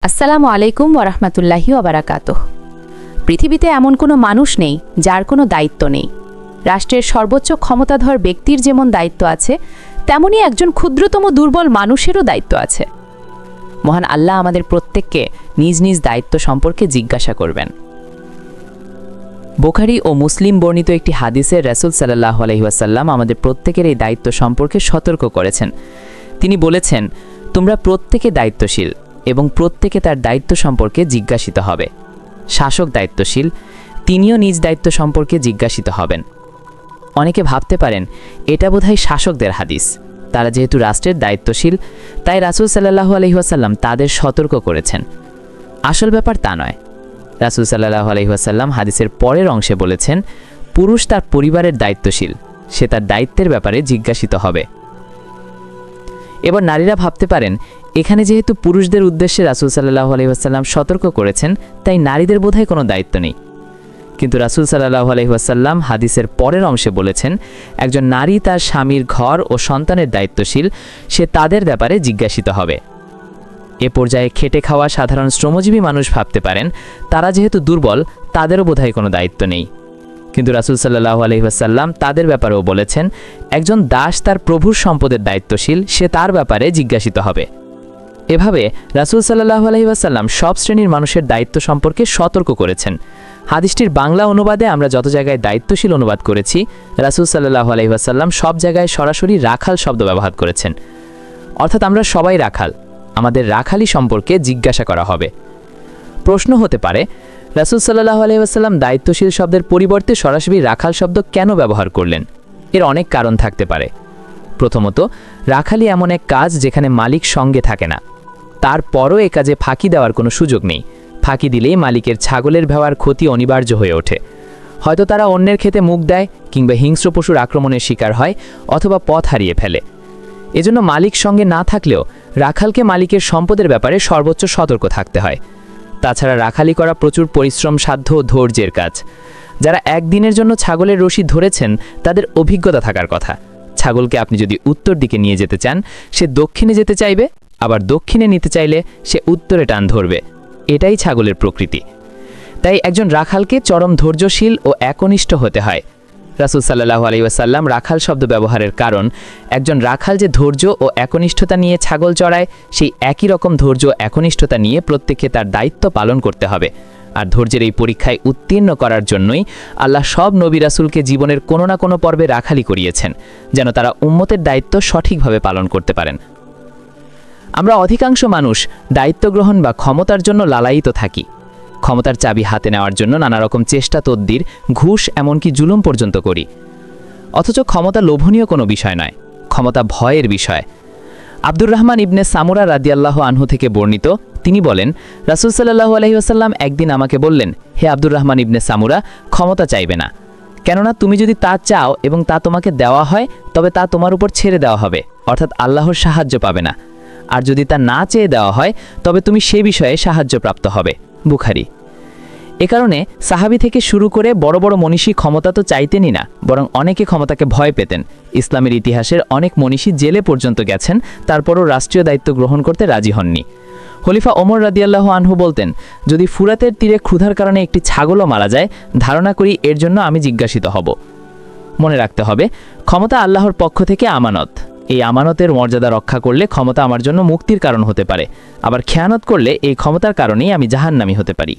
আসসালামু আলাইকুম ওরহমতুল্লাহি ওবারাকাতুহ। পৃথিবীতে এমন কোনো মানুষ নেই যার কোনো দায়িত্ব নেই। রাষ্ট্রের সর্বোচ্চ ক্ষমতাধর ব্যক্তির যেমন দায়িত্ব আছে, তেমনি একজন ক্ষুদ্রতম দুর্বল মানুষেরও দায়িত্ব আছে। মহান আল্লাহ আমাদের প্রত্যেককে নিজ নিজ দায়িত্ব সম্পর্কে জিজ্ঞাসা করবেন। বুখারী ও মুসলিম বর্ণিত একটি হাদিসে রাসূল সাল্লাল্লাহু আলাইহি ওয়াসাল্লাম আমাদের প্রত্যেকের এই দায়িত্ব সম্পর্কে সতর্ক করেছেন। তিনি বলেছেন, তোমরা প্রত্যেকে দায়িত্বশীল এবং প্রত্যেকে তার দায়িত্ব সম্পর্কে জিজ্ঞাসিত হবে। শাসক দায়িত্বশীল, তিনিও নিজ দায়িত্ব সম্পর্কে জিজ্ঞাসিত হবেন। অনেকে ভাবতে পারেন এটা বোধহয় শাসকদের হাদিস, তারা যেহেতু রাষ্ট্রের দায়িত্বশীল তাই রাসূল সাল্লাল্লাহু আলাইহি ওয়াসাল্লাম তাদের সতর্ক করেছেন। আসল ব্যাপার তা নয়। রাসূল সাল্লাল্লাহু আলাইহি ওয়াসাল্লাম হাদিসের পরের অংশে বলেছেন, পুরুষ তার পরিবারের দায়িত্বশীল, সে তার দায়িত্বের ব্যাপারে জিজ্ঞাসিত হবে। এবার নারীরা ভাবতে পারেন এখানে যেহেতু পুরুষদের উদ্দেশ্যে রাসূল সাল্লাল্লাহু আলাইহি ওয়াসাল্লাম সতর্ক করেছেন, তাই নারীদের বোধহয় কোনো দায়িত্ব নেই। কিন্তু রাসূল সাল্লাল্লাহু আলাইহি ওয়াসাল্লাম হাদিসের পরের অংশে বলেছেন, একজন নারী তার স্বামীর ঘর ও সন্তানের দায়িত্বশীল, সে তাদের ব্যাপারে জিজ্ঞাসিত হবে। এ পর্যায়ে খেটে খাওয়া সাধারণ শ্রমজীবী মানুষ ভাবতে পারেন তারা যেহেতু দুর্বল, তাদেরও বোধহয় কোনো দায়িত্ব নেই। কিন্তু রাসূল সাল্লাল্লাহু আলাইহি ওয়াসাল্লাম তাদের ব্যাপারেও বলেছেন, একজন দাস তার প্রভুর সম্পদের দায়িত্বশীল, সে তার ব্যাপারে জিজ্ঞাসিত হবে। এভাবে রাসূল সাল্লাল্লাহু আলাইহি ওয়াসাল্লাম সব শ্রেণীর মানুষের দায়িত্ব সম্পর্কে সতর্ক করেছেন। হাদিসটির বাংলা অনুবাদে আমরা যত জায়গায় দায়িত্বশীল অনুবাদ করেছি, রাসূল সাল্লাল্লাহু আলাইহি ওয়াসাল্লাম সব জায়গায় সরাসরি রাখাল শব্দ ব্যবহার করেছেন। অর্থাৎ আমরা সবাই রাখাল, আমাদের রাখালি সম্পর্কে জিজ্ঞাসা করা হবে। প্রশ্ন হতে পারে, রাসূল সাল্লাল্লাহু আলাইহি ওয়াসাল্লাম দায়িত্বশীল শব্দের পরিবর্তে সরাসরি রাখাল শব্দ কেন ব্যবহার করলেন? এর অনেক কারণ থাকতে পারে। প্রথমত, রাখালি এমন এক কাজ যেখানে মালিক সঙ্গে থাকে না, তারপরও এ কাজে ফাঁকি দেওয়ার কোনো সুযোগ নেই। ফাঁকি দিলেই মালিকের ছাগলের ভেওয়ার ক্ষতি অনিবার্য হয়ে ওঠে। হয়তো তারা অন্যের ক্ষেতে মুখ দেয়, কিংবা হিংস্র পশুর আক্রমণের শিকার হয়, অথবা পথ হারিয়ে ফেলে। এজন্য মালিক সঙ্গে না থাকলেও রাখালকে মালিকের সম্পদের ব্যাপারে সর্বোচ্চ সতর্ক থাকতে হয়। তাছাড়া রাখালি করা প্রচুর পরিশ্রম সাধ্য ও ধৈর্যের কাজ। যারা একদিনের জন্য ছাগলের রশি ধরেছেন তাদের অভিজ্ঞতা থাকার কথা। ছাগলকে আপনি যদি উত্তর দিকে নিয়ে যেতে চান, সে দক্ষিণে যেতে চাইবে, আবার দক্ষিণে নিতে চাইলে সে উত্তরে টান ধরবে। এটাই ছাগলের প্রকৃতি। তাই একজন রাখালকে চরম ধৈর্যশীল ও একনিষ্ঠ হতে হয়। রাসূল সাল্লাল্লাহু আলাইহি ওয়াসাল্লাম রাখাল শব্দ ব্যবহারের কারণ, একজন রাখাল যে ধৈর্য ও একনিষ্ঠতা নিয়ে ছাগল চড়ায়, সেই একই রকম ধৈর্য একনিষ্ঠতা নিয়ে প্রত্যেককে তার দায়িত্ব পালন করতে হবে। আর ধৈর্যের এই পরীক্ষায় উত্তীর্ণ করার জন্যই আল্লাহ সব নবী রাসূলকে জীবনের কোনো না কোনো পর্বে রাখালি করিয়েছেন, যেন তারা উম্মতের দায়িত্ব সঠিকভাবে পালন করতে পারেন। আমরা অধিকাংশ মানুষ দায়িত্ব গ্রহণ বা ক্ষমতার জন্য লালায়িত থাকি। ক্ষমতার চাবি হাতে নেওয়ার জন্য নানা রকম চেষ্টা তদ্বির, ঘুষ, এমনকি জুলুম পর্যন্ত করি। অথচ ক্ষমতা লোভনীয় কোনো বিষয় নয়, ক্ষমতা ভয়ের বিষয়। আব্দুর রহমান ইবনে সামুরা রাদিয়াল্লাহু আনহু থেকে বর্ণিত, তিনি বলেন, রাসূল সাল্লাল্লাহু আলাইহি ওয়াসাল্লাম একদিন আমাকে বললেন, হে আব্দুর রহমান ইবনে সামুরা, ক্ষমতা চাইবে না। কেননা তুমি যদি তা চাও এবং তা তোমাকে দেওয়া হয়, তবে তা তোমার উপর ছেড়ে দেওয়া হবে, অর্থাৎ আল্লাহর সাহায্য পাবে না। আর যদি তা না চেয়ে দেওয়া হয়, তবে তুমি সে বিষয়ে সাহায্যপ্রাপ্ত হবে। বুখারী। এ কারণে সাহাবী থেকে শুরু করে বড় বড় মনীষী ক্ষমতা তো চাইতেনই না, বরং অনেকে ক্ষমতাকে ভয় পেতেন। ইসলামের ইতিহাসের অনেক মনীষী জেলে পর্যন্ত গেছেন, তারপরও রাষ্ট্রীয় দায়িত্ব গ্রহণ করতে রাজি হননি। খলিফা ওমর রাদিয়াল্লাহু আনহু বলতেন, যদি ফুরাতের তীরে ক্ষুধার কারণে একটি ছাগলও মারা যায়, ধারণা করি এর জন্য আমি জিজ্ঞাসিত হব। মনে রাখতে হবে, ক্ষমতা আল্লাহর পক্ষ থেকে আমানত। এই আমানতের মর্যাদা রক্ষা করলে ক্ষমতা আমার জন্য মুক্তির কারণ হতে পারে, আবার খেয়ানত করলে এই ক্ষমতার কারণেই আমি জাহান্নামী হতে পারি।